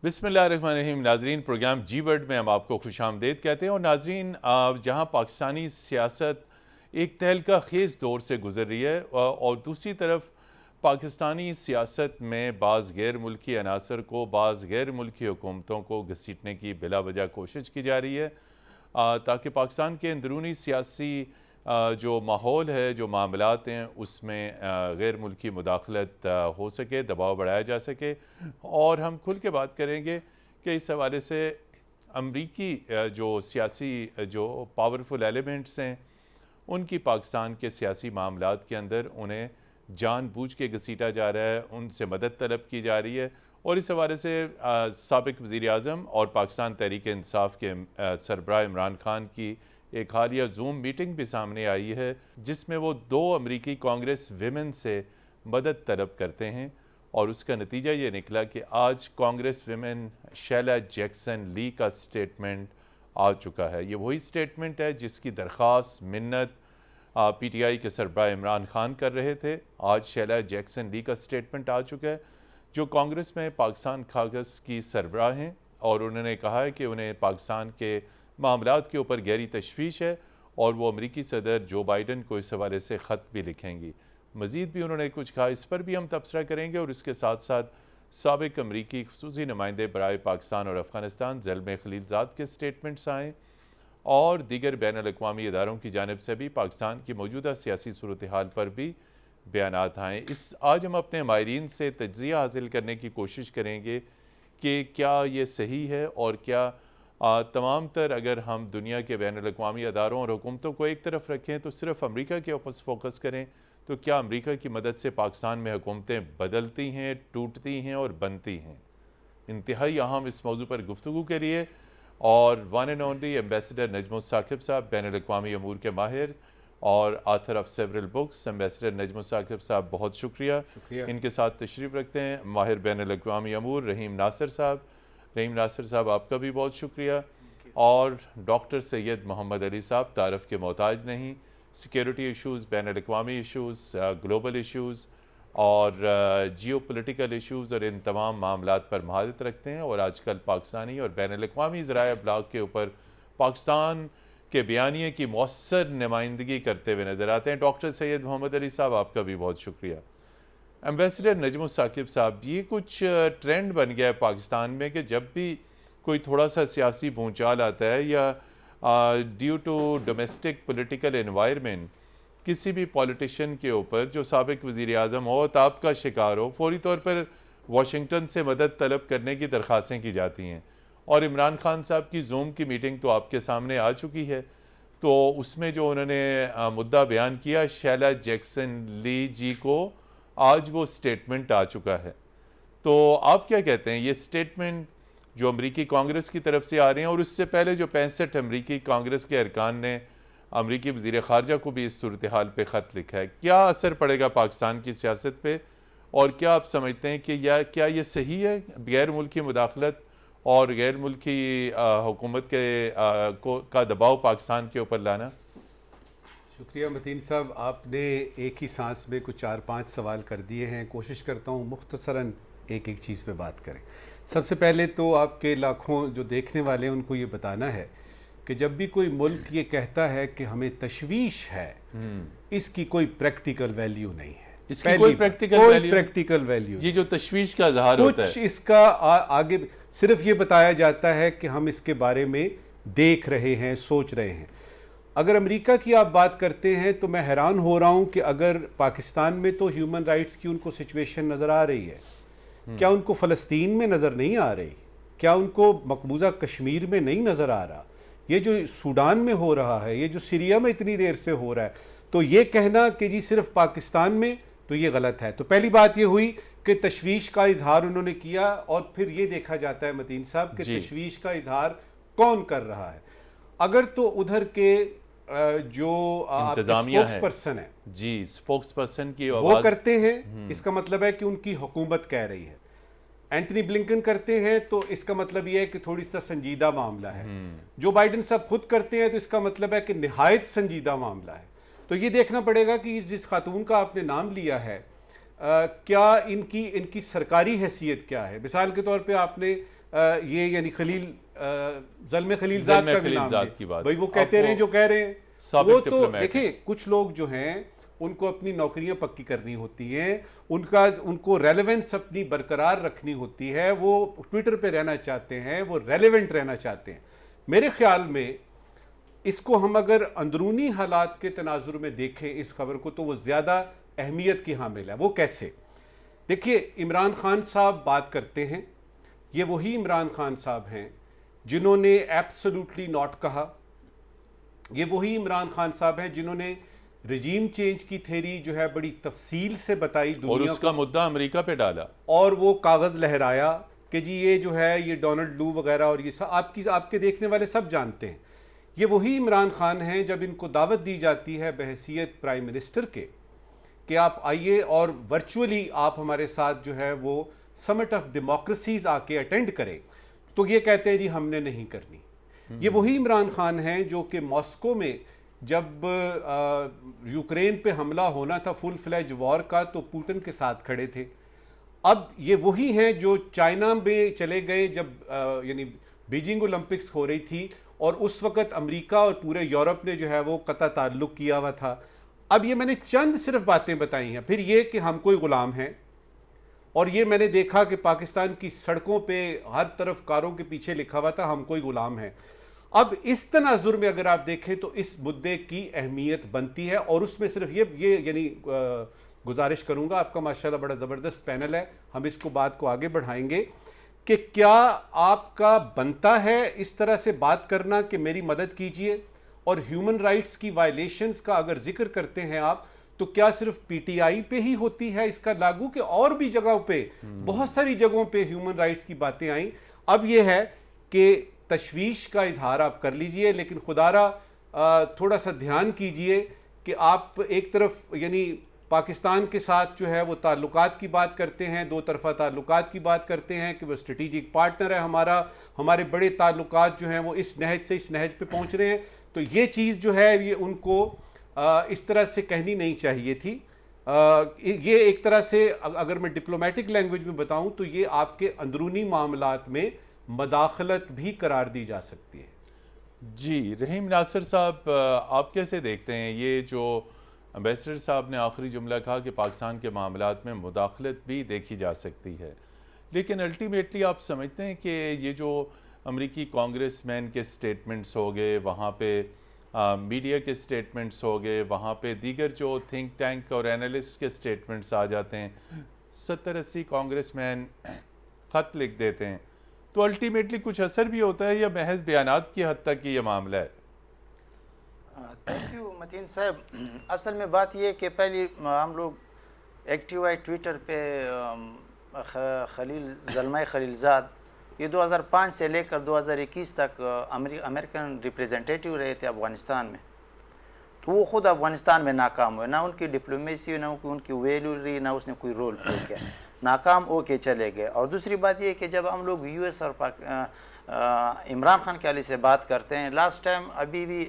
بسم اللہ الرحمن الرحیم۔ ناظرین، پروگرام جی ورڈ میں ہم آپ کو خوش آمدید کہتے ہیں۔ اور ناظرین، جہاں پاکستانی سیاست ایک تہلکہ خیز دور سے گزر رہی ہے اور دوسری طرف پاکستانی سیاست میں بعض غیر ملکی عناصر کو، بعض غیر ملکی حکومتوں کو گھسیٹنے کی بلا وجہ کوشش کی جا رہی ہے تاکہ پاکستان کے اندرونی سیاسی جو ماحول ہے، جو معاملات ہیں، اس میں غیر ملکی مداخلت ہو سکے، دباؤ بڑھایا جا سکے۔ اور ہم کھل کے بات کریں گے کہ اس حوالے سے امریکی جو سیاسی جو پاورفل ایلیمنٹس ہیں، ان کی پاکستان کے سیاسی معاملات کے اندر انہیں جان بوجھ کے گھسیٹا جا رہا ہے، ان سے مدد طلب کی جا رہی ہے۔ اور اس حوالے سے سابق وزیر اعظم اور پاکستان تحریک انصاف کے سربراہ عمران خان کی ایک حالیہ زوم میٹنگ بھی سامنے آئی ہے، جس میں وہ 2 امریکی کانگریس ویمن سے مدد طلب کرتے ہیں۔ اور اس کا نتیجہ یہ نکلا کہ آج کانگریس ویمن شیلا جیکسن لی کا سٹیٹمنٹ آ چکا ہے۔ یہ وہی سٹیٹمنٹ ہے جس کی درخواست منت پی ٹی آئی کے سربراہ عمران خان کر رہے تھے۔ آج شیلا جیکسن لی کا سٹیٹمنٹ آ چکا ہے، جو کانگریس میں پاکستان کاغذ کی سربراہ ہیں، اور انہوں نے کہا ہے کہ انہیں پاکستان کے معاملات کے اوپر گہری تشویش ہے اور وہ امریکی صدر جو بائیڈن کو اس حوالے سے خط بھی لکھیں گی۔ مزید بھی انہوں نے کچھ کہا، اس پر بھی ہم تبصرہ کریں گے۔ اور اس کے ساتھ ساتھ سابق امریکی خصوصی نمائندے برائے پاکستان اور افغانستان زلمے خلیلزاد کے سٹیٹمنٹس آئیں، اور دیگر بین الاقوامی اداروں کی جانب سے بھی پاکستان کی موجودہ سیاسی صورتحال پر بھی بیانات آئیں۔ آج ہم اپنے ماہرین سے تجزیہ حاصل کرنے کی کوشش کریں گے کہ کیا یہ صحیح ہے، اور کیا تمام تر اگر ہم دنیا کے بین الاقوامی اداروں اور حکومتوں کو ایک طرف رکھیں تو صرف امریکہ کے اوپر فوکس کریں، تو کیا امریکہ کی مدد سے پاکستان میں حکومتیں بدلتی ہیں، ٹوٹتی ہیں اور بنتی ہیں؟ انتہائی اہم اس موضوع پر گفتگو کے لیے اور one and only ambassador Najm us-Saqib sahab, بین الاقوامی امور کے ماہر اور author of several books, ambassador Najm us-Saqib sahab, بہت شکریہ۔ ان کے ساتھ تشریف رکھتے ہیں ماہر بین الاقوامی امور رحیم ناصر صاحب۔ رحیم ناصر صاحب، آپ کا بھی بہت شکریہ۔ اور ڈاکٹر سید محمد علی صاحب، تعارف کے محتاج نہیں، سیکیورٹی ایشوز، بین الاقوامی ایشوز، گلوبل ایشوز اور جیو پولیٹیکل ایشوز اور ان تمام معاملات پر مہارت رکھتے ہیں، اور آج کل پاکستانی اور بین الاقوامی ذرائع ابلاغ کے اوپر پاکستان کے بیانیے کی مؤثر نمائندگی کرتے ہوئے نظر آتے ہیں۔ ڈاکٹر سید محمد علی صاحب، آپ کا بھی بہت شکریہ۔ ایمبیسڈر نجم الثاقب صاحب، یہ کچھ ٹرینڈ بن گیا ہے پاکستان میں کہ جب بھی کوئی تھوڑا سا سیاسی بھونچال آتا ہے یا due to domestic political environment کسی بھی پولیٹیشین کے اوپر جو سابق وزیر اعظم ہو، تاب کا شکار ہو، فوری طور پر واشنگٹن سے مدد طلب کرنے کی درخواستیں کی جاتی ہیں۔ اور عمران خان صاحب کی زوم کی میٹنگ تو آپ کے سامنے آ چکی ہے، تو اس میں جو انہوں نے مدعا بیان کیا، شیلا جیکسن لی جی کو آج وہ سٹیٹمنٹ آ چکا ہے۔ تو آپ کیا کہتے ہیں، یہ سٹیٹمنٹ جو امریکی کانگریس کی طرف سے آ رہے ہیں، اور اس سے پہلے جو 65 امریکی کانگریس کے ارکان نے امریکی وزیر خارجہ کو بھی اس صورتحال پہ خط لکھا ہے، کیا اثر پڑے گا پاکستان کی سیاست پہ؟ اور کیا آپ سمجھتے ہیں کہ کیا یہ صحیح ہے غیر ملکی مداخلت اور غیر ملکی حکومت کا دباؤ پاکستان کے اوپر لانا؟ شکریہ متین صاحب، آپ نے ایک ہی سانس میں کچھ 4-5 سوال کر دیے ہیں۔ کوشش کرتا ہوں مختصراً ایک چیز پہ بات کریں۔ سب سے پہلے تو آپ کے لاکھوں جو دیکھنے والے ہیں ان کو یہ بتانا ہے کہ جب بھی کوئی ملک یہ کہتا ہے کہ ہمیں تشویش ہے، اس کی کوئی پریکٹیکل ویلیو نہیں ہے۔ اس کی کوئی پریکٹیکل ویلیو، یہ جو تشویش کا اظہار ہوتا ہے، کچھ اس کا آگے صرف یہ بتایا جاتا ہے کہ ہم اس کے بارے میں دیکھ رہے ہیں، سوچ رہے ہیں۔ اگر امریکہ کی آپ بات کرتے ہیں تو میں حیران ہو رہا ہوں کہ اگر پاکستان میں تو ہیومن رائٹس کی ان کو سچویشن نظر آ رہی ہے، کیا ان کو فلسطین میں نظر نہیں آ رہی؟ کیا ان کو مقبوضہ کشمیر میں نہیں نظر آ رہا؟ یہ جو سوڈان میں ہو رہا ہے، یہ جو سیریا میں اتنی دیر سے ہو رہا ہے، تو یہ کہنا کہ جی صرف پاکستان میں، تو یہ غلط ہے۔ تو پہلی بات یہ ہوئی کہ تشویش کا اظہار انہوں نے کیا، اور پھر یہ دیکھا جاتا ہے متین صاحب کہ تشویش کا اظہار کون کر رہا ہے۔ اگر تو ادھر کے جو اسپوکس پرسن ہے، جی اسپوکس پرسن کی وہ کرتے ہیں، اس کا مطلب ہے کہ ان کی حکومت کہہ رہی ہے۔ اینٹنی بلنکن کرتے ہیں تو اس کا مطلب یہ ہے کہ تھوڑی سا سنجیدہ معاملہ ہے۔ جو بائیڈن صاحب خود کرتے ہیں تو اس کا مطلب ہے کہ نہایت سنجیدہ معاملہ ہے۔ تو یہ دیکھنا پڑے گا کہ جس خاتون کا آپ نے نام لیا ہے، کیا ان کی سرکاری حیثیت کیا ہے۔ مثال کے طور پہ آپ نے یہ یعنی خلیل زلمے خلیل زاد کا بھی نام کی بات بھائی وہ کہتے رہے جو کہہ رہے ہیں. وہ تو دیکھیں کچھ لوگ جو ہیں ان کو اپنی نوکریاں پکی کرنی ہوتی ہیں, ان کو ریلیونس اپنی برقرار رکھنی ہوتی ہے, وہ ٹویٹر پہ رہنا چاہتے ہیں, وہ ریلیونٹ رہنا چاہتے ہیں. میرے خیال میں اس کو ہم اگر اندرونی حالات کے تناظر میں دیکھیں اس خبر کو تو وہ زیادہ اہمیت کی حامل ہے. وہ کیسے؟ دیکھیے عمران خان صاحب بات کرتے ہیں, یہ وہی عمران خان صاحب ہیں جنہوں نے ایبسولوٹلی ناٹ کہا, یہ وہی عمران خان صاحب ہیں جنہوں نے رجیم چینج کی تھیری جو ہے بڑی تفصیل سے بتائی دنیا اور اس کا مدعا امریکہ پہ ڈالا, اور وہ کاغذ لہرایا کہ جی یہ جو ہے یہ ڈونلڈ لو وغیرہ اور یہ سب آپ کے دیکھنے والے سب جانتے ہیں. یہ وہی عمران خان ہیں جب ان کو دعوت دی جاتی ہے بحیثیت پرائم منسٹر کے کہ آپ آئیے اور ورچولی آپ ہمارے ساتھ جو ہے وہ سمٹ آف ڈیموکریسیز آ کے اٹینڈ کریں, تو یہ کہتے ہیں جی ہم نے نہیں کرنی. یہ وہی عمران خان ہیں جو کہ ماسکو میں جب یوکرین پہ حملہ ہونا تھا فل فلیج وار کا تو پوٹن کے ساتھ کھڑے تھے. اب یہ وہی ہیں جو چائنا میں چلے گئے جب یعنی بیجنگ اولمپکس ہو رہی تھی اور اس وقت امریکہ اور پورے یورپ نے جو ہے وہ قطع تعلق کیا ہوا تھا. اب یہ میں نے چند صرف باتیں بتائی ہیں. پھر یہ کہ ہم کوئی غلام ہیں, اور یہ میں نے دیکھا کہ پاکستان کی سڑکوں پہ ہر طرف کاروں کے پیچھے لکھا ہوا تھا ہم کوئی غلام ہیں. اب اس تناظر میں اگر آپ دیکھیں تو اس مدعے کی اہمیت بنتی ہے, اور اس میں صرف یہ یعنی گزارش کروں گا, آپ کا ماشاءاللہ بڑا زبردست پینل ہے, ہم اس کو بات کو آگے بڑھائیں گے کہ کیا آپ کا بنتا ہے اس طرح سے بات کرنا کہ میری مدد کیجئے, اور ہیومن رائٹس کی وائلیشنز کا اگر ذکر کرتے ہیں آپ تو کیا صرف پی ٹی آئی پہ ہی ہوتی ہے اس کا لاگو کہ اور بھی جگہوں پہ بہت ساری جگہوں پہ ہیومن رائٹس کی باتیں آئیں. اب یہ ہے کہ تشویش کا اظہار آپ کر لیجئے, لیکن خدا را تھوڑا سا دھیان کیجئے کہ آپ ایک طرف یعنی پاکستان کے ساتھ جو ہے وہ تعلقات کی بات کرتے ہیں, دو طرفہ تعلقات کی بات کرتے ہیں کہ وہ اسٹریٹجک پارٹنر ہے ہمارا, ہمارے بڑے تعلقات جو ہیں وہ اس نہج سے اس نہج پہ پہنچ رہے ہیں. تو یہ چیز جو ہے یہ ان کو اس طرح سے کہنی نہیں چاہیے تھی. یہ ایک طرح سے اگر میں ڈپلومیٹک لینگویج میں بتاؤں تو یہ آپ کے اندرونی معاملات میں مداخلت بھی قرار دی جا سکتی ہے. جی رحیم ناصر صاحب, آپ کیسے دیکھتے ہیں یہ جو امبیسڈر صاحب نے آخری جملہ کہا کہ پاکستان کے معاملات میں مداخلت بھی دیکھی جا سکتی ہے, لیکن الٹیمیٹلی آپ سمجھتے ہیں کہ یہ جو امریکی کانگریس مین کے سٹیٹمنٹس ہو گئے, وہاں پہ میڈیا کے سٹیٹمنٹس ہو گئے, وہاں پہ دیگر جو تھنک ٹینک اور اینالسٹ کے سٹیٹمنٹس آ جاتے ہیں, 70-80 کانگریس مین خط لکھ دیتے ہیں, تو الٹیمیٹلی کچھ اثر بھی ہوتا ہے یا محض بیانات کی حد تک یہ معاملہ ہے؟ تھینک یو متین صاحب. اصل میں بات یہ ہے کہ پہلی ہم لوگ ایکٹیو آئی ٹویٹر پہ خلیل زلمہ خلیل زاد یہ 2005 سے لے کر 2021 تک امریکن ریپریزنٹیٹیو رہے تھے افغانستان میں, تو وہ خود افغانستان میں ناکام ہوئے, نہ ان کی ڈپلومیسی نہ ان کی ویلیو رہی, نہ اس نے کوئی رول پلے کیا, ناکام ہو کے چلے گئے. اور دوسری بات یہ کہ جب ہم لوگ یو ایس اور عمران خان کے حوالے سے بات کرتے ہیں, لاسٹ ٹائم ابھی بھی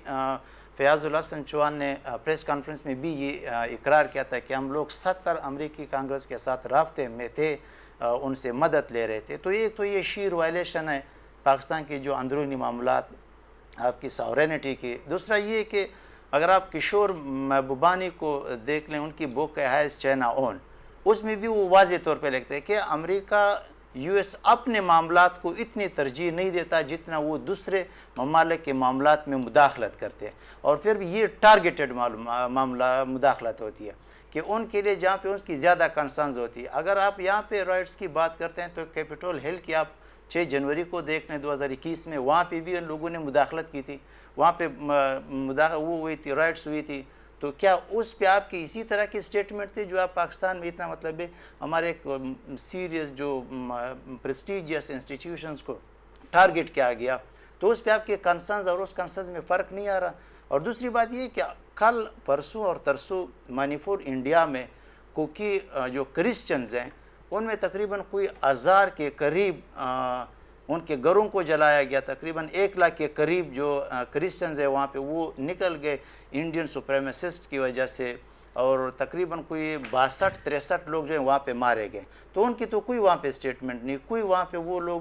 فیاض الحسن چوہان نے پریس کانفرنس میں بھی یہ اقرار کیا تھا کہ ہم لوگ 70 امریکی کانگریس کے ساتھ رابطے میں تھے, ان سے مدد لے رہے تھے. تو ایک تو یہ شیر وائلیشن ہے پاکستان کی جو اندرونی معاملات آپ کی ساورینٹی کی. دوسرا یہ کہ اگر آپ کشور محبوبانی کو دیکھ لیں, ان کی بک ہے چائنا اون, اس میں بھی وہ واضح طور پہ لکھتے ہیں کہ امریکہ یو ایس اپنے معاملات کو اتنی ترجیح نہیں دیتا جتنا وہ دوسرے ممالک کے معاملات میں مداخلت کرتے ہیں, اور پھر بھی یہ ٹارگیٹڈ معاملہ مداخلت ہوتی ہے کہ ان کے لیے جہاں پہ اس کی زیادہ کنسرنز ہوتی ہے. اگر آپ یہاں پہ رائٹس کی بات کرتے ہیں تو کیپٹول ہل کی آپ 6 جنوری کو دیکھ لیں 2021 میں, وہاں پہ بھی ان لوگوں نے مداخلت کی تھی, وہاں پہ وہ ہوئی تھی, رائٹس ہوئی تھی. تو کیا اس پہ آپ کی اسی طرح کی سٹیٹمنٹ تھی جو آپ پاکستان میں اتنا مطلب ہے ہمارے ایک سیریس جو پریسٹیجیس انسٹیٹیوشنز کو ٹارگٹ کیا گیا, تو اس پہ آپ کے کنسرنز اور اس کنسرنز میں فرق نہیں آ رہا. اور دوسری بات یہ کہ کل پرسوں اور ترسوں منی پور انڈیا میں کوکی جو کرسچنز ہیں ان میں تقریباً کوئی 1000 کے قریب ان کے گھروں کو جلایا گیا, تقریباً 1 لاکھ کے قریب جو کرسچنز ہیں وہاں پہ وہ نکل گئے انڈین سپریمیسسٹ کی وجہ سے, اور تقریباً کوئی 62-63 لوگ جو ہیں وہاں پہ مارے گئے. تو ان کی تو کوئی وہاں پہ اسٹیٹمنٹ نہیں, کوئی وہاں پہ وہ لوگ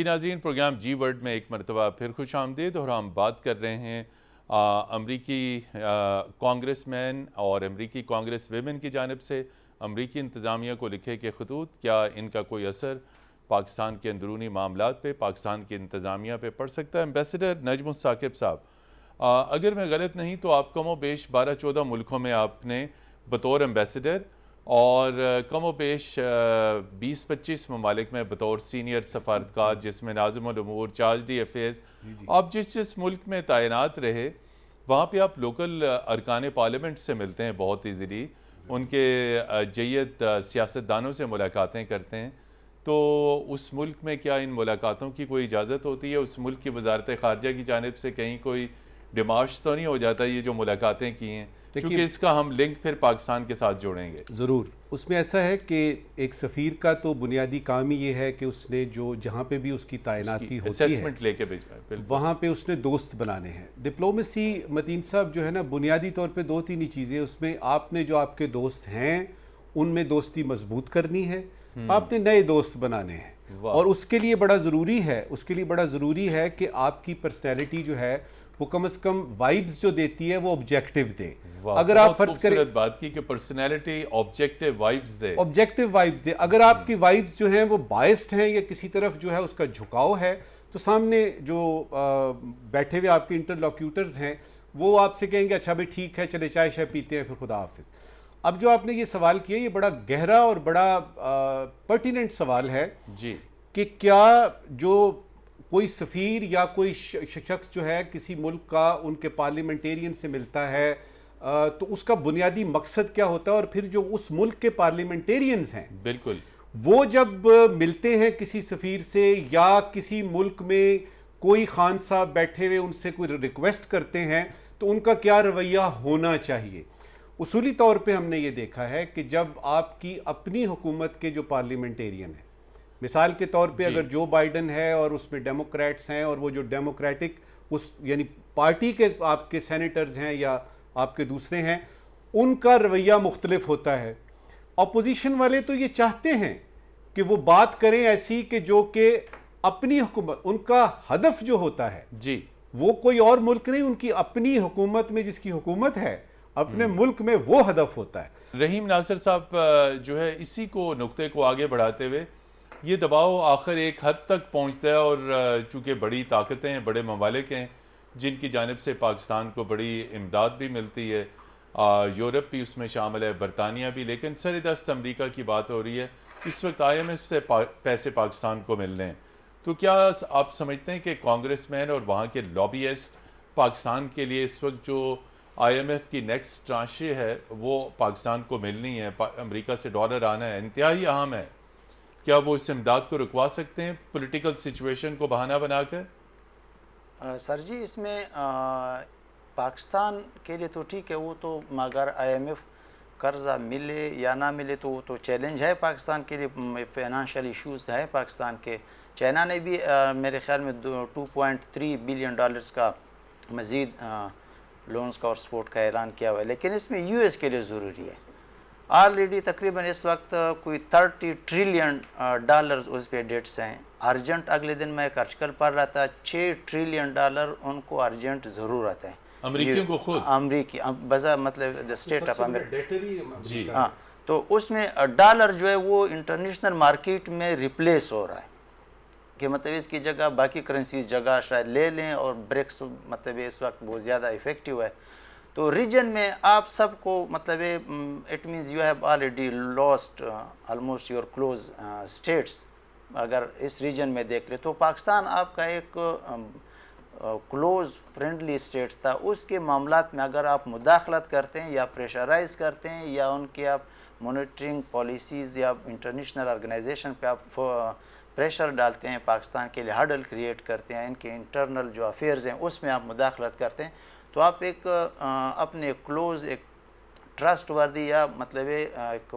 جی ناظرین، پروگرام جی ورڈ میں ایک مرتبہ پھر خوش آمدید، اور ہم بات کر رہے ہیں امریکی کانگریس مین اور امریکی کانگریس ویمن کی جانب سے امریکی انتظامیہ کو لکھے کہ خطوط، کیا ان کا کوئی اثر پاکستان کے اندرونی معاملات پہ، پاکستان کی انتظامیہ پہ پڑ سکتا ہے؟ ایمبیسڈر نجم الثاقب صاحب، اگر میں غلط نہیں تو آپ کم و بیش 12-14 ملکوں میں آپ نے بطور ایمبیسڈر، اور کم و بیش 20-25 ممالک میں بطور سینئر سفارتکار، جس میں ناظم الامور، چارج ڈی افیئرز، آپ جس ملک میں تعینات رہے وہاں پہ آپ لوکل ارکان پارلیمنٹ سے ملتے ہیں بہت ایزیلی، ان کے جید سیاستدانوں سے ملاقاتیں کرتے ہیں، تو اس ملک میں کیا ان ملاقاتوں کی کوئی اجازت ہوتی ہے؟ اس ملک کی وزارت خارجہ کی جانب سے کہیں کوئی ڈیمارش تو نہیں ہو جاتا یہ جو ملاقاتیں کی ہیں؟ کیونکہ اس کا ہم لنک پھر پاکستان کے ساتھ جوڑیں گے۔ ضرور، اس میں ایسا ہے کہ ایک سفیر کا تو بنیادی کام ہی یہ ہے کہ اس نے جہاں پہ بھی اس کی تعیناتی ہوتی اسیسمنٹ لے کے وہاں پہ اس نے دوست بنانے ہیں۔ ڈپلومیسی متین صاحب جو ہے نا، بنیادی طور پہ 2-3 ہی چیزیں اس میں، آپ نے جو آپ کے دوست ہیں ان میں دوستی مضبوط کرنی ہے، آپ نے نئے دوست بنانے ہیں، اور اس کے لیے بڑا ضروری ہے کہ آپ کی پرسنالٹی جو ہے وہ کم از کم وائبز جو دیتی ہے وہ آبجیکٹیو دے۔ اگر آپ فرض کریں بات کی کہ پرسنالٹی آبجیکٹیو وائبز دے، اگر آپ کی وائبز جو ہیں وہ بائسڈ ہیں یا کسی طرف جو ہے اس کا جھکاؤ ہے، تو سامنے جو بیٹھے ہوئے آپ کے انٹرلوکیوٹرز ہیں وہ آپ سے کہیں گے اچھا بھائی ٹھیک ہے، چلے چائے شائے پیتے ہیں، پھر خدا حافظ۔ اب جو آپ نے یہ سوال کیا، یہ بڑا گہرا اور بڑا پرٹیننٹ سوال ہے جی، کہ کیا جو کوئی سفیر یا کوئی شخص جو ہے کسی ملک کا ان کے پارلیمنٹیرین سے ملتا ہے تو اس کا بنیادی مقصد کیا ہوتا ہے، اور پھر جو اس ملک کے پارلیمنٹیرینز ہیں بالکل، وہ جب ملتے ہیں کسی سفیر سے یا کسی ملک میں کوئی خان صاحب بیٹھے ہوئے ان سے کوئی ریکویسٹ کرتے ہیں، تو ان کا کیا رویہ ہونا چاہیے؟ اصولی طور پہ ہم نے یہ دیکھا ہے کہ جب آپ کی اپنی حکومت کے جو پارلیمنٹیرین ہیں، مثال کے طور پہ اگر جو بائیڈن ہے اور اس میں ڈیموکریٹس ہیں، اور وہ جو ڈیموکریٹک یعنی پارٹی کے آپ کے سینیٹرز ہیں یا آپ کے دوسرے ہیں، ان کا رویہ مختلف ہوتا ہے۔ اپوزیشن والے تو یہ چاہتے ہیں کہ وہ بات کریں ایسی کہ جو کہ اپنی حکومت، ان کا ہدف جو ہوتا ہے جی، وہ کوئی اور ملک نہیں، ان کی اپنی حکومت میں جس کی حکومت ہے اپنے ملک میں وہ ہدف ہوتا ہے۔ رحیم ناصر صاحب جو ہے اسی کو نقطے کو آگے بڑھاتے ہوئے، یہ دباؤ آخر ایک حد تک پہنچتا ہے، اور چونکہ بڑی طاقتیں ہیں، بڑے ممالک ہیں جن کی جانب سے پاکستان کو بڑی امداد بھی ملتی ہے، یورپ بھی اس میں شامل ہے، برطانیہ بھی، لیکن سر دست امریکہ کی بات ہو رہی ہے، اس وقت IMF سے پیسے پاکستان کو مل رہے ہیں، تو کیا آپ سمجھتے ہیں کہ کانگریس مین اور وہاں کے لابیسٹ پاکستان کے لیے اس وقت جو IMF کی نیکسٹ ٹرانشے ہے وہ پاکستان کو ملنی ہے، امریکہ سے ڈالر آنا ہے، انتہائی اہم ہے، کیا وہ اس امداد کو رکوا سکتے ہیں پولیٹیکل سچویشن کو بہانہ بنا کر؟ سر جی، اس میں پاکستان کے لیے تو ٹھیک ہے، وہ تو مگر IMF قرضہ ملے یا نہ ملے تو وہ تو چیلنج ہے پاکستان کے لیے، فائنانشیل ایشوز ہے پاکستان کے۔ چائنا نے بھی میرے خیال میں $2.3 بلین کا مزید لونز کا اور سپورٹ کا اعلان کیا ہوا ہے، لیکن اس میں US کے لیے ضروری ہے۔ آلریڈی تقریباً اس وقت کوئی $30 ٹریلین اس پہ ڈیٹس ہیں، ارجنٹ۔ اگلے دن میں ایک آرٹیکل پڑھ رہا تھا، $6 ٹریلین ان کو ارجنٹ ضرورت ہے، امریکیوں کو خود، امریکی بذا مطلب اسٹیٹ آف امریکہ، جی ہاں، تو اس میں ڈالر جو ہے وہ انٹرنیشنل مارکیٹ میں ریپلیس ہو رہا ہے، کہ مطلب اس کی جگہ باقی کرنسیز جگہ شاید لے لیں، اور بریکس مطلب اس وقت بہت زیادہ افیکٹو ہے۔ تو ریجن میں آپ سب کو مطلب it means you have already lost almost your close states, اگر اس ریجن میں دیکھ لیں تو پاکستان آپ کا ایک کلوز فرینڈلی اسٹیٹ تھا، اس کے معاملات میں اگر آپ مداخلت کرتے ہیں یا پریشرائز کرتے ہیں یا ان کے آپ مانیٹرنگ پالیسیز یا انٹرنیشنل آرگنائزیشن پہ آپ پریشر ڈالتے ہیں، پاکستان کے لیے ہرڈل کریٹ کرتے ہیں، ان کے انٹرنل جو افیئرز ہیں اس میں آپ مداخلت کرتے ہیں، تو آپ ایک اپنے کلوز ایک ٹرسٹ وردی یا مطلب ایک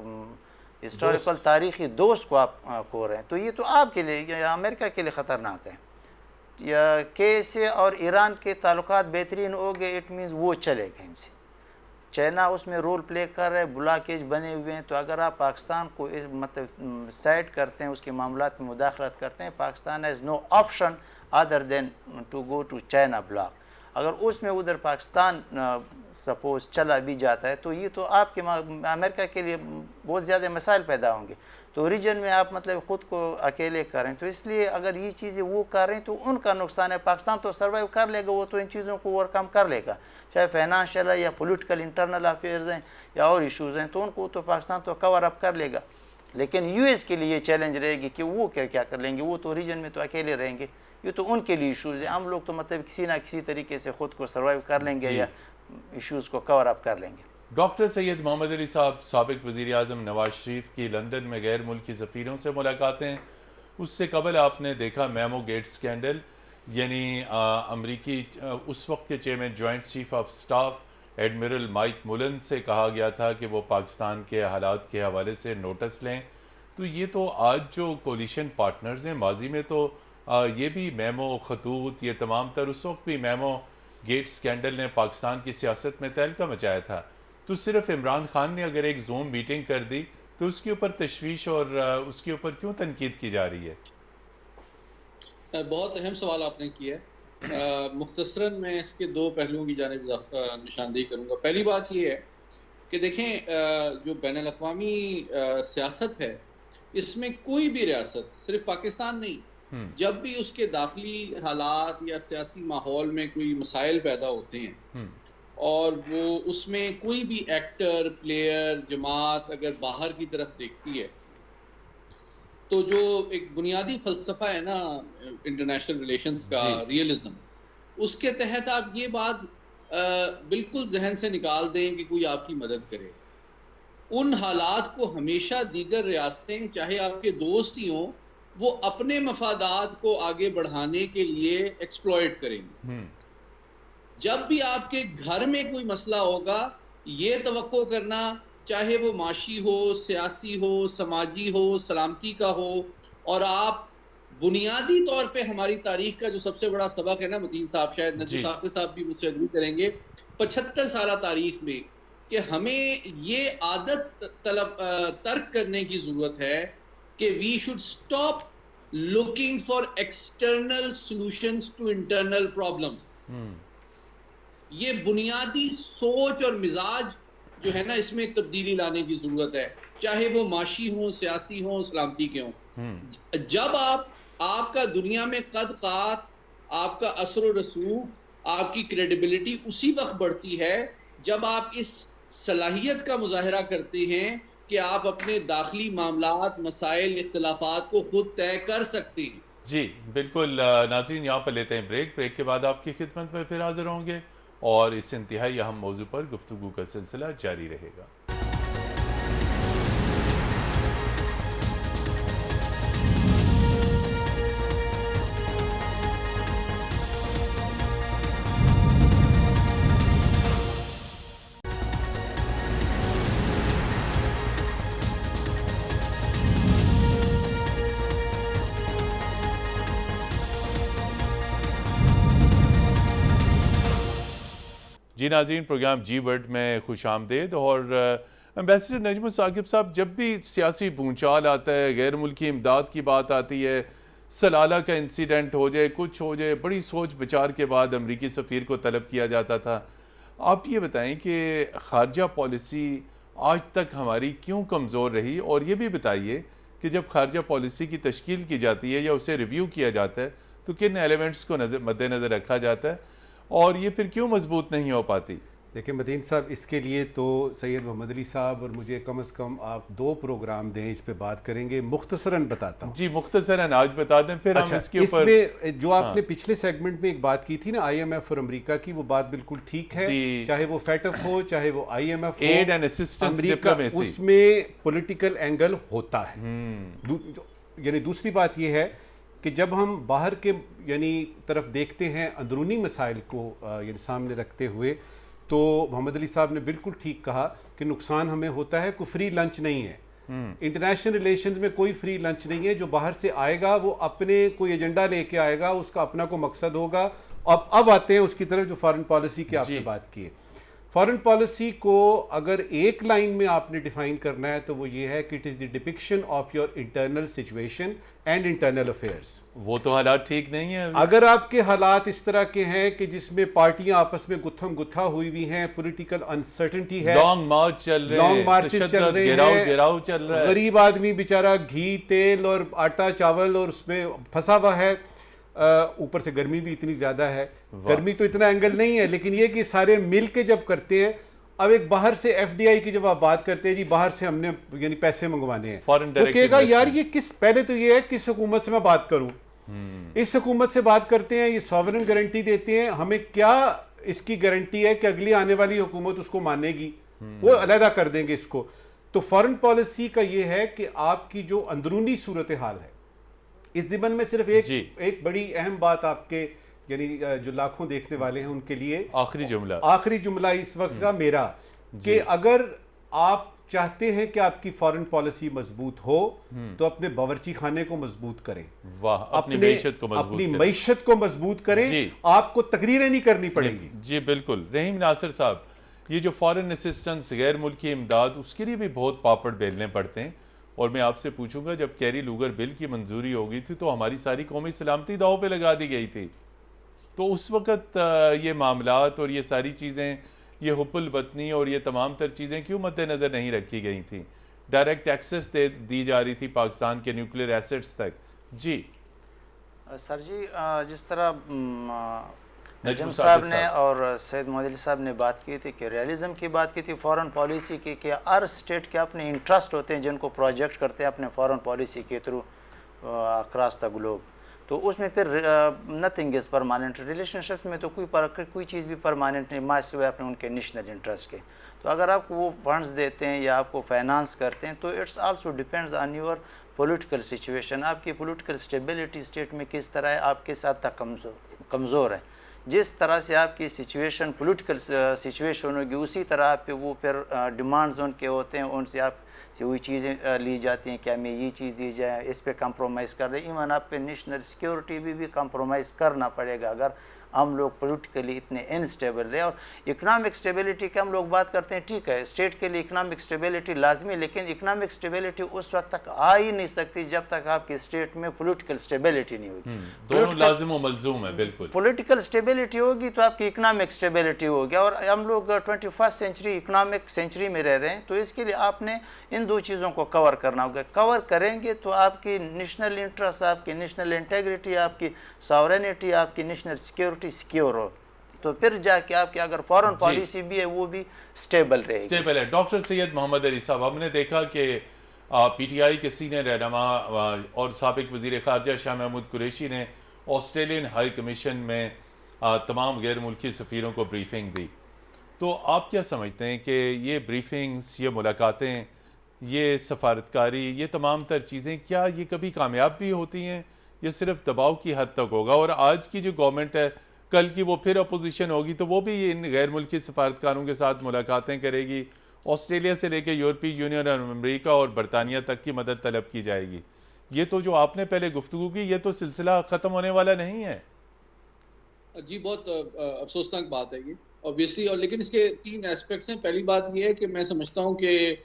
ہسٹوریکل تاریخی دوست کو آپ کھو رہے ہیں، تو یہ تو آپ کے لیے یا امریکہ کے لیے خطرناک ہے۔ یا کے سے اور ایران کے تعلقات بہترین ہو گئے، اٹ مینز وہ چلے گئے ان سے، چائنا اس میں رول پلے کر رہا ہے, بلاکیج بنے ہوئے ہیں. تو اگر آپ پاکستان کو مطلب سائڈ کرتے ہیں, اس کے معاملات میں مداخلت کرتے ہیں, Pakistan has no option other than to go to China bloc. اگر اس میں ادھر پاکستان سپوز چلا بھی جاتا ہے تو یہ تو آپ کے امریکہ کے لیے بہت زیادہ مسائل پیدا ہوں گے. تو ریجن میں آپ مطلب خود کو اکیلے کریں. تو اس لیے اگر یہ چیزیں وہ کر رہے ہیں تو ان کا نقصان ہے. پاکستان تو سروائیو کر لے گا, وہ تو ان چیزوں کو اوور کم کر لے گا, چاہے فائنانشیل ہے یا پولیٹیکل انٹرنل افیئرز ہیں یا اور ایشوز ہیں, تو ان کو تو پاکستان تو کور اپ کر لے گا. لیکن یو ایس کے لیے یہ چیلنج رہے گی کہ وہ کیا کر لیں گے, وہ تو ریجن میں تو اکیلے رہیں گے. یہ تو ان کے لیے ایشوز ہیں. ہم لوگ تو مطلب کسی نہ کسی طریقے سے خود کو سروائیو کر لیں گے یا ایشوز کو کور اپ کر لیں گے. ڈاکٹر سید محمد علی صاحب, سابق وزیر اعظم نواز شریف کی لندن میں غیر ملکی سفیروں سے ملاقاتیں. اس سے قبل آپ نے دیکھا میمو گیٹ سکینڈل, یعنی امریکی اس وقت کے chairman joint chief of staff admiral Mike Mullen سے کہا گیا تھا کہ وہ پاکستان کے حالات کے حوالے سے نوٹس لیں. تو یہ تو آج جو کولیشن پارٹنرز ہیں, ماضی میں تو یہ بھی میمو, خطوط, یہ تمام تر, اس وقت بھی میمو گیٹ سکینڈل نے پاکستان کی سیاست میں تہلکہ مچایا تھا. تو صرف عمران خان نے اگر ایک زوم میٹنگ کر دی تو اس کے اوپر تشویش اور اس کے اوپر کیوں تنقید کی جا رہی ہے؟ بہت اہم سوال آپ نے کیا ہے. مختصراً میں اس کے دو پہلوؤں کی جانب نشاندہی کروں گا. پہلی بات یہ ہے کہ دیکھیں, جو بین الاقوامی سیاست ہے اس میں کوئی بھی ریاست, صرف پاکستان نہیں, جب بھی اس کے داخلی حالات یا سیاسی ماحول میں کوئی مسائل پیدا ہوتے ہیں اور وہ اس میں کوئی بھی ایکٹر, پلیئر, جماعت اگر باہر کی طرف دیکھتی ہے, تو جو ایک بنیادی فلسفہ ہے نا انٹرنیشنل ریلیشنز کا, ریئلزم, اس کے تحت آپ یہ بات بالکل ذہن سے نکال دیں کہ کوئی آپ کی مدد کرے. ان حالات کو ہمیشہ دیگر ریاستیں, چاہے آپ کے دوست ہی ہوں, وہ اپنے مفادات کو آگے بڑھانے کے لیے ایکسپلوئٹ کریں گے. جب بھی آپ کے گھر میں کوئی مسئلہ ہوگا, یہ توقع کرنا, چاہے وہ معاشی ہو, سیاسی ہو, سماجی ہو, سلامتی کا ہو, اور آپ بنیادی طور پہ ہماری تاریخ کا جو سب سے بڑا سبق ہے نا, متین صاحب شاید ندوی صاحب بھی مجھ سے ایگری کریں گے, 75 سالہ تاریخ میں, کہ ہمیں یہ عادت ترک کرنے کی ضرورت ہے کہ we should stop looking for external solutions to internal problems. یہ بنیادی سوچ اور مزاج جو ہے نا, اس میں تبدیلی لانے کی ضرورت ہے, چاہے وہ معاشی ہوں, سیاسی ہوں, سلامتی کے ہوں. جب آپ کا دنیا میں قد قات, آپ کا اثر و رسوخ, آپ کی کریڈیبلٹی اسی وقت بڑھتی ہے جب آپ اس صلاحیت کا مظاہرہ کرتے ہیں کہ آپ اپنے داخلی معاملات, مسائل, اختلافات کو خود طے کر سکتے ہیں. جی بالکل. ناظرین, یہاں پر لیتے ہیں بریک کے بعد آپ کی خدمت میں پھر حاضر ہوں گے اور اس انتہائی اہم موضوع پر گفتگو کا سلسلہ جاری رہے گا. جی ناظرین, پروگرام جی ورڈ میں خوش آمدید. اور امبیسڈر نجم ثاقب صاحب, جب بھی سیاسی بھونچال آتا ہے, غیر ملکی امداد کی بات آتی ہے, سلالہ کا انسیڈنٹ ہو جائے, کچھ ہو جائے, بڑی سوچ بچار کے بعد امریکی سفیر کو طلب کیا جاتا تھا. آپ یہ بتائیں کہ خارجہ پالیسی آج تک ہماری کیوں کمزور رہی, اور یہ بھی بتائیے کہ جب خارجہ پالیسی کی تشکیل کی جاتی ہے یا اسے ریویو کیا جاتا ہے تو کن ایلیمنٹس کو مد نظر رکھا جاتا ہے, اور یہ پھر کیوں مضبوط نہیں ہو پاتی؟ دیکھیں مدین صاحب, اس کے لیے تو سید محمد علی صاحب اور مجھے کم از کم آپ 2 پروگرام دیں, اس پہ بات کریں گے. مختصراً بتاتا ہوں. جی مختصراً آج بتا دیں, پھر ہم اس کے اوپر. اس میں جو آپ نے پچھلے سیگمنٹ میں ایک بات کی تھی نا, آئی ایم ایف اور امریکہ کی, وہ بات بالکل ٹھیک ہے, چاہے وہ فیٹف ہو, چاہے وہ آئی ایم ایف ہو, ایڈ اینڈ اسسٹنس ڈپلومیسی, اس میں پولیٹیکل اینگل ہوتا ہے. یعنی دوسری بات یہ ہے کہ جب ہم باہر کے طرف دیکھتے ہیں, اندرونی مسائل کو سامنے رکھتے ہوئے, تو محمد علی صاحب نے بالکل ٹھیک کہا کہ نقصان ہمیں ہوتا ہے. کوئی فری لنچ نہیں ہے. انٹرنیشنل ریلیشنز میں کوئی فری لنچ نہیں ہے. جو باہر سے آئے گا وہ اپنے کوئی ایجنڈا لے کے آئے گا, اس کا اپنا کوئی مقصد ہوگا. اب آتے ہیں اس کی طرف جو فارن پالیسی کی آپ نے بات کی ہے. فارن پالیسی کو اگر ایک لائن میں آپ نے ڈیفائن کرنا ہے تو وہ یہ ہے کہ it is the depiction of your internal situation and internal affairs. وہ تو حالات ٹھیک نہیں ہیں. اگر آپ کے حالات اس طرح کے ہیں کہ جس میں پارٹیاں آپس میں گتھم گتھا ہوئی ہوئی ہیں, پولیٹیکل انسرٹنٹی ہے, لانگ مارچ چل رہے ہیں, لانگ مارچز چل رہے ہیں, گراؤ چل رہا ہے, غریب آدمی بیچارہ گھی تیل اور آٹا چاول اور اس میں پھنسا ہوا ہے, اوپر سے گرمی بھی اتنی زیادہ ہے. گرمی تو اتنا اینگل نہیں ہے, لیکن یہ کہ سارے مل کے جب کرتے ہیں. اب ایک باہر سے ایف ڈی آئی کی جب آپ بات کرتے ہیں, جی باہر سے ہم نے یعنی پیسے منگوانے ہیں, تو کہے گا یار یہ کس, پہلے تو یہ ہے کس حکومت سے میں بات کروں, اس حکومت سے بات کرتے ہیں, یہ سوورن گارنٹی دیتے ہیں, ہمیں کیا اس کی گارنٹی ہے کہ اگلی آنے والی حکومت اس کو مانے گی, وہ علیحدہ کر دیں گے اس کو. تو فارن پالیسی کا یہ ہے کہ آپ کی جو اندرونی صورتحال ہے, اس ضمن میں صرف ایک بڑی اہم بات آپ کے یعنی جو لاکھوں دیکھنے والے ہیں ان کے لیے آخری جملہ اس وقت کا میرا, کہ اگر آپ چاہتے ہیں کہ آپ کی فارن پالیسی مضبوط ہو تو اپنے باورچی خانے کو مضبوط کریں, اپنی معیشت کو مضبوط کریں, آپ کو تقریریں نہیں کرنی پڑیں گی. جی بالکل. رحیم ناصر صاحب, یہ جو فارن اسسٹنس, غیر ملکی امداد, اس کے لیے بھی بہت پاپڑ بیلنے پڑتے ہیں. اور میں آپ سے پوچھوں گا, جب کیری لوگر بل کی منظوری ہو گئی تھی تو ہماری ساری قومی سلامتی داؤ پہ لگا دی گئی تھی. تو اس وقت یہ معاملات اور یہ ساری چیزیں, یہ حب الوطنی اور یہ تمام تر چیزیں کیوں مد نظر نہیں رکھی گئی تھیں؟ ڈائریکٹ ایکسس دی جا رہی تھی پاکستان کے نیوکلیئر ایسٹس تک. جی سر جی, جس طرح نجم صاحب نے اور سید محمد علی صاحب نے بات کی تھی کہ ریئلزم کی بات کی تھی فارن پالیسی کی, کہ ہر اسٹیٹ کے اپنے انٹرسٹ ہوتے ہیں جن کو پروجیکٹ کرتے ہیں اپنے فارن پالیسی کے تھرو اکراس دا گلوب. تو اس میں پھر نتھنگ از پرماننٹ. ریلیشن شپ میں تو کوئی چیز بھی پرماننٹ نہیں, ماں سوائے اپنے ان کے نیشنل انٹرسٹ کے. تو اگر آپ کو وہ فنڈز دیتے ہیں یا آپ کو فائنانس کرتے ہیں تو it's also depends on your political situation. آپ کی پولیٹیکل اسٹیبلٹی اسٹیٹ میں کس طرح ہے, آپ کس حد تک کمزور ہے. جس طرح سے آپ کی سچویشن پولیٹیکل سچویشن ہوگی اسی طرح آپ پہ وہ پھر ڈیمانڈز ان کے ہوتے ہیں, ان سے آپ سے وہی چیزیں لی جاتی ہیں کہ ہمیں یہ چیز دی جائے, اس پہ کمپرومائز کر دیں. ایون آپ پہ نیشنل سیکیورٹی بھی کمپرومائز کرنا پڑے گا اگر ہم لوگ پولیٹیکلی اتنے انسٹیبل رہے. اور اکنامک سٹیبلٹی کی ہم لوگ بات کرتے ہیں, ٹھیک ہے اسٹیٹ کے لیے اکنامک سٹیبلٹی لازمی, لیکن اکنامک سٹیبلٹی اس وقت تک آ ہی نہیں سکتی جب تک آپ کی اسٹیٹ میں پولیٹیکل سٹیبلٹی نہیں ہوگی. دونوں لازم و ملزوم ہے. بالکل پولیٹیکل سٹیبلٹی ہوگی تو آپ کی اکنامک سٹیبلٹی ہوگی. اور ہم لوگ 21st سینچری اکنامک سینچری میں رہ رہے ہیں, تو اس کے لیے آپ نے ان دو چیزوں کو کور کرنا ہوگا. کور کریں گے تو آپ کی نیشنل انٹرسٹ, آپ کی نیشنل انٹیگریٹی, آپ کی ساورینٹی, آپ کی نیشنل سیکیورٹی سیکیور ہو, تو پھر جا کے آپ کی اگر فارن پالیسی بھی ہے وہ بھی سٹیبل رہے گی. سٹیبل ہے. ڈاکٹر سید محمد علی صاحب, ہم نے دیکھا کہ پی ٹی آئی کے سینئر رہنما اور سابق وزیر خارجہ شاہ محمود قریشی نے آسٹریلین ہائی کمیشن میں تمام غیر ملکی سفیروں کو بریفنگ دی. تو آپ کیا سمجھتے ہیں کہ یہ بریفنگز, یہ ملاقاتیں, یہ سفارتکاری, یہ تمام تر چیزیں کیا یہ کبھی کامیاب بھی ہوتی ہیں یا صرف دباؤ کی حد تک ہوگا؟ اور آج کی جو گورنمنٹ ہے, کل کی وہ پھر اپوزیشن ہوگی تو وہ بھی ان غیر ملکی سفارتکاروں کے ساتھ ملاقاتیں کرے گی, آسٹریلیا سے لے کے یورپی یونین اور امریکہ اور برطانیہ تک کی مدد طلب کی جائے گی. یہ تو جو آپ نے پہلے گفتگو کی, یہ تو سلسلہ ختم ہونے والا نہیں ہے. جی بہت افسوسناک بات ہے یہ اوبیسلی, اور لیکن اس کے 3 ایسپیکٹس ہیں. پہلی بات یہ ہے کہ میں سمجھتا ہوں کہ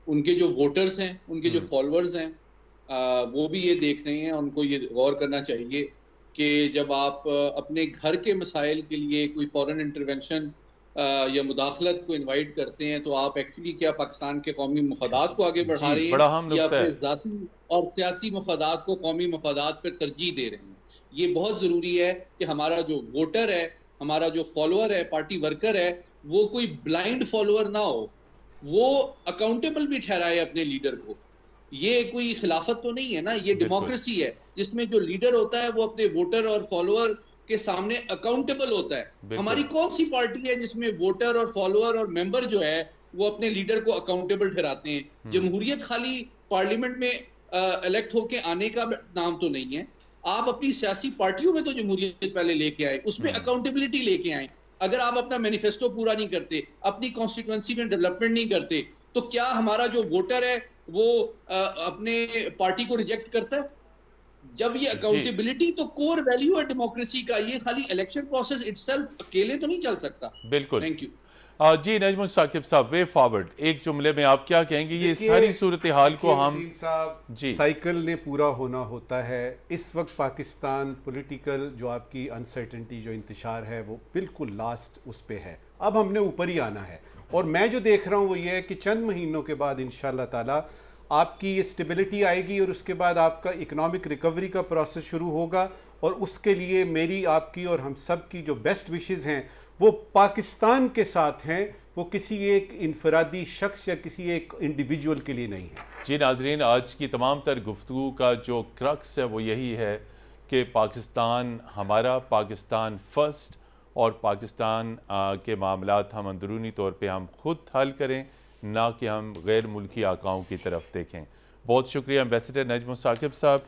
ان کے جو ووٹرز ہیں, ان کے جو فالوورز ہیں, وہ بھی یہ دیکھ رہے ہیں, ان کو یہ غور کرنا چاہیے کہ جب آپ اپنے گھر کے مسائل کے لیے کوئی فورن انٹرونشن یا مداخلت کو انوائٹ کرتے ہیں تو آپ ایکچولی کیا پاکستان کے قومی مفادات کو آگے بڑھا رہے ہیں یا پھر ذاتی اور سیاسی مفادات کو قومی مفادات پر ترجیح دے رہے ہیں. یہ بہت ضروری ہے کہ ہمارا جو ووٹر ہے, ہمارا جو فالوور ہے, پارٹی ورکر ہے, وہ کوئی بلائنڈ فالوور نہ ہو, وہ اکاؤنٹیبل بھی ٹھہرائے اپنے لیڈر کو. یہ کوئی خلافت تو نہیں ہے نا, یہ ڈیموکریسی ہے جس میں جو لیڈر ہوتا ہے وہ اپنے ووٹر اور فالوور کے سامنے اکاؤنٹیبل ہوتا ہے. ہماری کون سی پارٹی ہے جس میں ووٹر اور فالوور اور ممبر جو ہے وہ اپنے لیڈر کو اکاؤنٹیبل ٹھہراتے ہیں؟ جمہوریت خالی پارلیمنٹ میں الیکٹ ہو کے آنے کا نام تو نہیں ہے. آپ اپنی سیاسی پارٹیوں میں تو جمہوریت پہلے لے کے آئے, اس میں اکاؤنٹیبلٹی لے کے آئیں. اگر آپ اپنا مینیفیسٹو پورا نہیں کرتے, اپنی کانسٹیٹوئنسی میں ڈیولپمنٹ نہیں کرتے, تو کیا ہمارا جو ووٹر ہے وہ اپنے پارٹی کو ریجیکٹ کرتا ہے؟ جب یہ اکاؤنٹیبلٹی تو کور ویلیو ہے ڈیموکریسی کا, یہ خالی الیکشن پروسیس اٹ سیلف اکیلے تو نہیں چل سکتا. بالکل. Thank you. جی نجم ثاقب صاحب, وے فارورڈ ایک جملے میں آپ کیا کہیں گے یہ ساری صورتحال کو ہم جی سائیکل نے پورا ہونا ہوتا ہے. اس وقت پاکستان پولیٹیکل جو آپ کی انسرٹنٹی جو انتشار ہے وہ بالکل لاسٹ اس پہ ہے, اب ہم نے اوپر ہی آنا ہے. اور میں جو دیکھ رہا ہوں وہ یہ ہے کہ چند مہینوں کے بعد انشاءاللہ تعالی آپ کی یہ اسٹیبلٹی آئے گی اور اس کے بعد آپ کا اکنامک ریکوری کا پروسیس شروع ہوگا, اور اس کے لیے میری آپ کی اور ہم سب کی جو بیسٹ وشز ہیں وہ پاکستان کے ساتھ ہیں, وہ کسی ایک انفرادی شخص یا کسی ایک انڈیویجول کے لیے نہیں ہے. جی ناظرین, آج کی تمام تر گفتگو کا جو کرکس ہے وہ یہی ہے کہ پاکستان ہمارا, پاکستان فرسٹ, اور پاکستان کے معاملات ہم اندرونی طور پہ ہم خود حل کریں, نہ کہ ہم غیر ملکی آقاؤں کی طرف دیکھیں. بہت شکریہ ایمبیسڈر نجم ثاقب صاحب,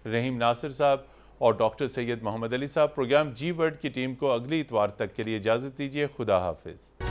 رحیم ناصر صاحب اور ڈاکٹر سید محمد علی صاحب. پروگرام جی ورڈ کی ٹیم کو اگلی اتوار تک کے لیے اجازت دیجیے. خدا حافظ.